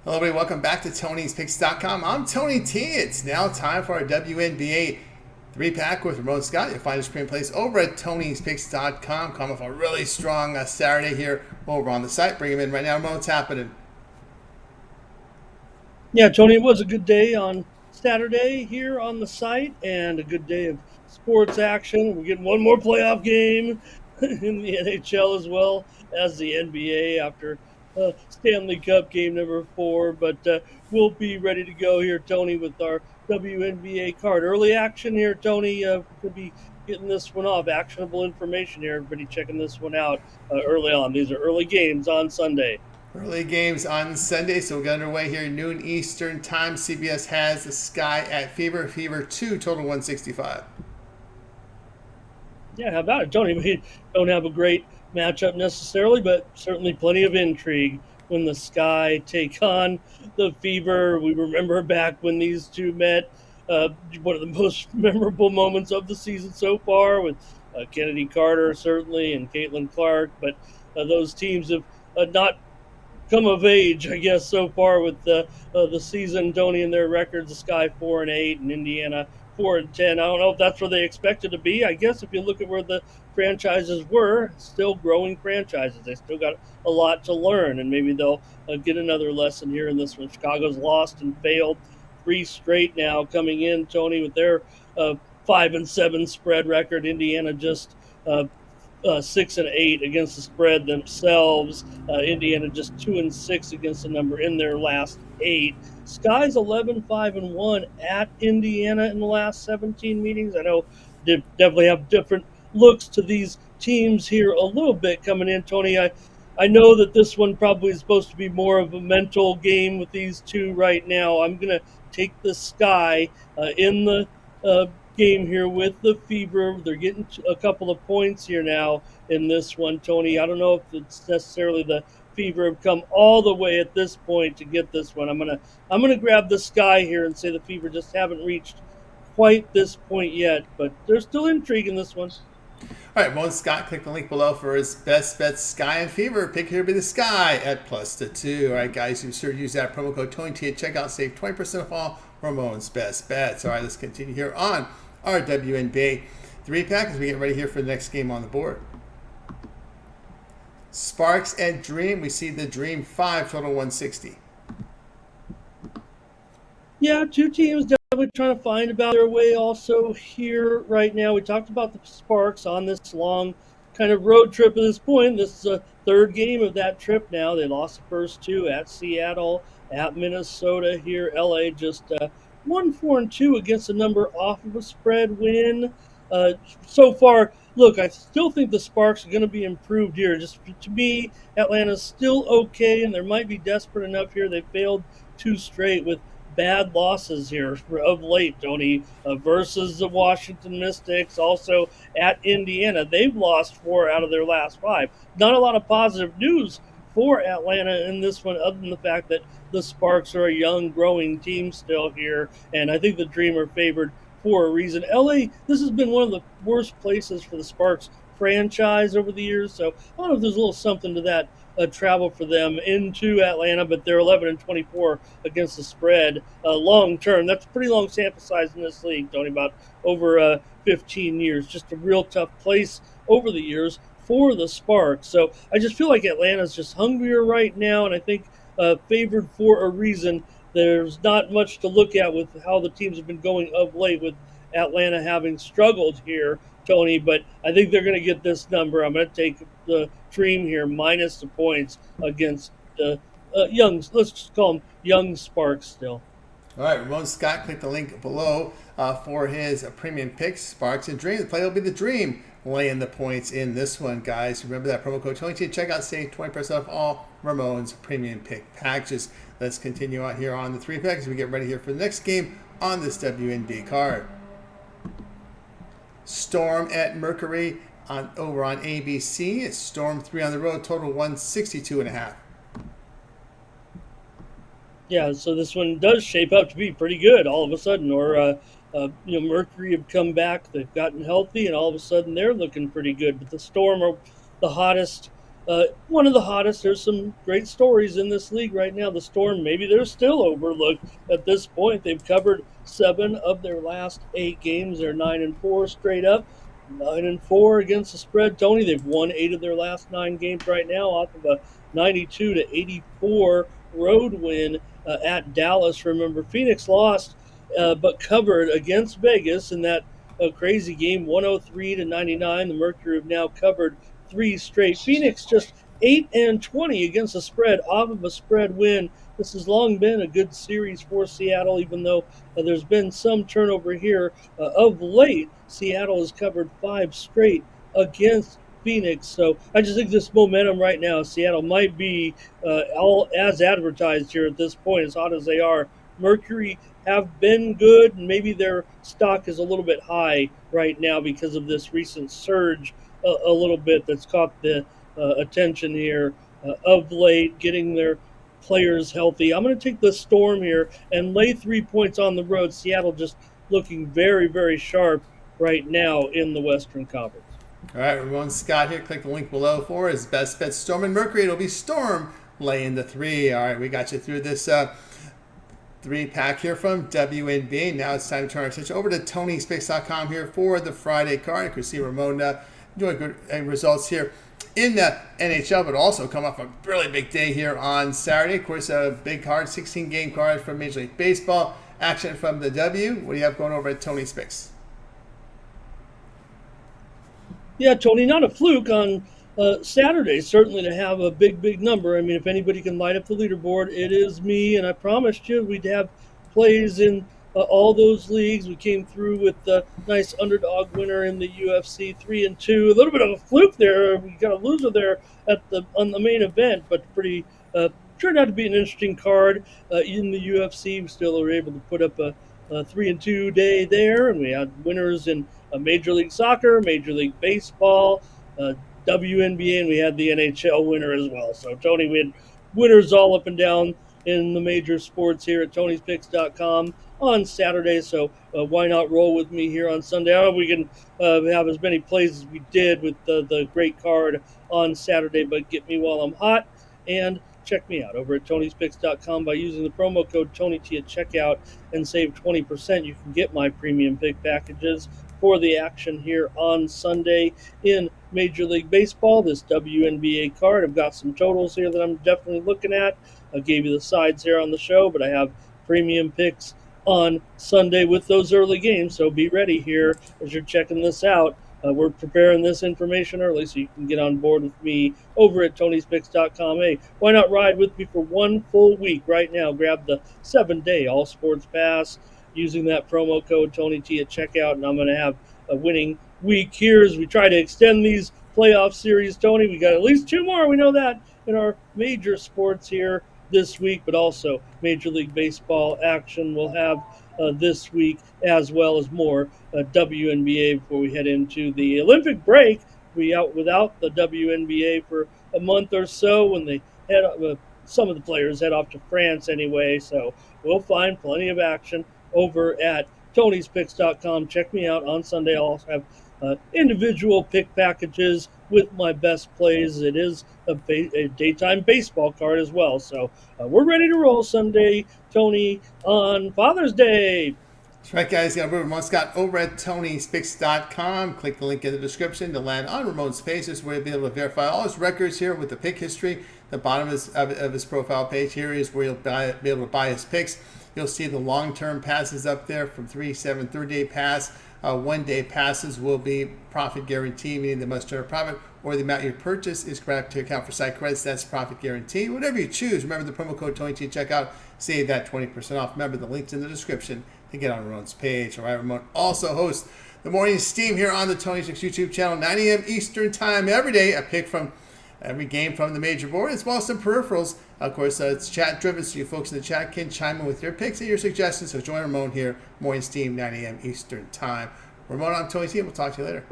Hello, everybody. Welcome back to Tony'sPicks.com. I'm Tony T. It's now time for our WNBA three-pack with Ramon Scott. You'll find his screen plays over at Tony'sPicks.com. Coming off a really strong Saturday here over on the site. Bring him in right now. Ramon, what's happening? Yeah, Tony, it was a good day on Saturday here on the site and a good day of sports action. We're getting one more playoff game in the NHL as well as the NBA after Stanley Cup game number 4. But we'll be ready to go here, Tony, with our WNBA card. Early action here, Tony. Could be getting this one off. Actionable information here. Everybody checking this one out early on. These are early games on Sunday. Early games on Sunday, so we'll get underway here. Noon Eastern time. CBS has the Sky at Fever. Fever 2, total 165. Yeah, how about it, Tony? We don't have a great matchup necessarily, but certainly plenty of intrigue when the Sky take on the Fever. We remember back when these two met, one of the most memorable moments of the season so far with Kennedy Carter, certainly, and Caitlin Clark. But those teams have not come of age, I guess, so far with the season. Tony and their records: the Sky 4-8 and Indiana 4-10. I don't know if that's where they expected to be. I guess if you look at where the franchises were, still growing franchises, they still got a lot to learn, and maybe they'll get another lesson here in this one. Chicago's lost and failed 3 straight now coming in, Tony, with their 5-7 spread record. Indiana just 6-8 against the spread themselves. Indiana just 2-6 against the number in their last 8. Sky's 11-5-1 at Indiana in the last 17 meetings. I know they definitely have different looks to these teams here a little bit coming in, Tony. I know that this one probably is supposed to be more of a mental game with these two right now. I'm going to take the Sky in the game here with the Fever. They're getting a couple of points here now in this one, Tony. I don't know if it's necessarily the Fever have come all the way at this point to get this one. I'm gonna grab the Sky here and say the Fever just haven't reached quite this point yet, but there's still intrigue in this one. All right, Ramon Scott, click the link below for his best bets, Sky and Fever. Pick here be the Sky at +2. All right, guys, you sure use that promo code TonyT at checkout. Save 20% off all Ramon's best bets. All right, let's continue here on our WNBA three-pack as we get ready here for the next game on the board. Sparks and Dream. We see the Dream 5, total 160. Yeah, two teams definitely trying to find about their way also here right now. We talked about the Sparks on this long kind of road trip at this point. This is a third game of that trip now. They lost the first two at Seattle, at Minnesota here. LA just 1-4-2 against a number off of a spread win. So far, look, I still think the Sparks are going to be improved here. Just to me, Atlanta's still okay, and they might be desperate enough here. They failed 2 straight with bad losses here of late, Tony, versus the Washington Mystics, also at Indiana. They've lost 4 out of their last 5. Not a lot of positive news for Atlanta in this one, other than the fact that the Sparks are a young, growing team still here, and I think the Dream are favored for a reason. LA, this has been one of the worst places for the Sparks franchise over the years, so I don't know if there's a little something to that travel for them into Atlanta, but they're 11-24 against the spread long term. That's a pretty long sample size in this league, Tony, about over 15 years. Just a real tough place over the years for the Sparks. So I just feel like Atlanta's just hungrier right now, and I think favored for a reason. There's not much to look at with how the teams have been going of late, with Atlanta having struggled here, Tony, but I think they're going to get this number. I'm going to take the Dream here minus the points against the young, let's just call them young Sparks still. All right, Ramon Scott, click the link below for his premium picks, Sparks and Dream. The play will be the Dream laying the points in this one, guys. Remember that promo code TonyT at checkout. Save 20% off all Ramon's premium pick packages. Let's continue on here on the three-pack as we get ready here for the next game on this WNBA card. Storm at Mercury over on ABC. It's Storm 3 on the road, total 162.5. Yeah, so this one does shape up to be pretty good all of a sudden. Or, Mercury have come back, they've gotten healthy, and all of a sudden they're looking pretty good. But the Storm are the hottest one of the hottest. There's some great stories in this league right now. The Storm, maybe they're still overlooked at this point. They've covered 7 of their last 8 games. They're 9-4 straight up. 9-4 against the spread. Tony, they've won 8 of their last 9 games right now off of a 92-84 road win at Dallas. Remember, Phoenix lost but covered against Vegas in that crazy game, 103-99. The Mercury have now covered 3 straight. Phoenix just 8-20 against the spread off of a spread win. This has long been a good series for Seattle, even though there's been some turnover here of late. Seattle has covered 5 straight against Phoenix. So I just think this momentum right now, Seattle might be all as advertised here at this point, as hot as they are. Mercury have been good, and maybe their stock is a little bit high right now because of this recent surge a little bit that's caught the attention here of late, getting their players healthy. I'm going to take the Storm here and lay 3 points on the road. Seattle just looking very, very sharp right now in the Western Conference. All right, Ramon Scott here. Click the link below for his best bet, Storm and Mercury. It'll be Storm laying the 3. All right, we got you through this 3-pack here from WNBA. Now it's time to turn our attention over to TonySpace.com here for the Friday card. You can see Ramon doing good results here in the NHL, but also come off a really big day here on Saturday. Of course, a big card, 16-game card from Major League Baseball. Action from the W. What do you have going over at Tony Space? Yeah, Tony, not a fluke on Saturday, certainly to have a big, big number. I mean, if anybody can light up the leaderboard, it is me, and I promised you we'd have plays in all those leagues. We came through with a nice underdog winner in the UFC 3-2. A little bit of a fluke there. We got a loser there on the main event, but pretty turned out to be an interesting card in the UFC. We still were able to put up a 3-2 day there, and we had winners in Major League Soccer, Major League Baseball, WNBA, and we had the NHL winner as well. So, Tony, we had winners all up and down in the major sports here at Tony'sPicks.com on Saturday. So, why not roll with me here on Sunday? I don't know if we can have as many plays as we did with the great card on Saturday, but get me while I'm hot. And check me out over at Tony'sPicks.com by using the promo code TonyT at checkout and save 20%. You can get my premium pick packages for the action here on Sunday in Major League Baseball. This WNBA card, I've got some totals here that I'm definitely looking at. I gave you the sides here on the show, but I have premium picks on Sunday with those early games, so be ready here as you're checking this out. We're preparing this information early so you can get on board with me over at Tony'sPicks.com. Hey, why not ride with me for 1 full week right now? Grab the 7-day All Sports Pass using that promo code TonyT at checkout, and I'm going to have a winning week here as we try to extend these playoff series. Tony, we got at least 2 more. We know that in our major sports here this week, but also Major League Baseball action we'll have this week, as well as more WNBA before we head into the Olympic break. We out without the WNBA for a month or so when they head some of the players head off to France anyway, so we'll find plenty of action over at Tony'sPicks.com. Check me out on Sunday. I'll also have individual pick packages with my best plays. It is a daytime baseball card as well. So we're ready to roll Sunday, Tony, on Father's Day. That's right, guys. You got Ramon Scott over at Tony'sPicks.com. Click the link in the description to land on Ramon's page. This is where you'll be able to verify all his records here with the pick history. The bottom of his profile page here is where you'll be able to buy his picks. You'll see the long-term passes up there from 3, 7, 30-day pass. 1-day passes will be profit guarantee, meaning the must turn a profit, or the amount you purchase is correct to account for site credits. That's profit guarantee. Whatever you choose, remember the promo code TonyT at checkout. Save that 20% off. Remember the link's in the description to get on Ramon's page. All right, Ramon also hosts the Morning Steam here on the Tony Six YouTube channel, 9 a.m. Eastern Time every day. A pick from every game from the major board, as well as some peripherals. Of course, it's chat driven, so you folks in the chat can chime in with your picks and your suggestions. So join Ramon here, Morning Steam, 9 a.m. Eastern Time. Ramon, I'm Tony T, and we'll talk to you later.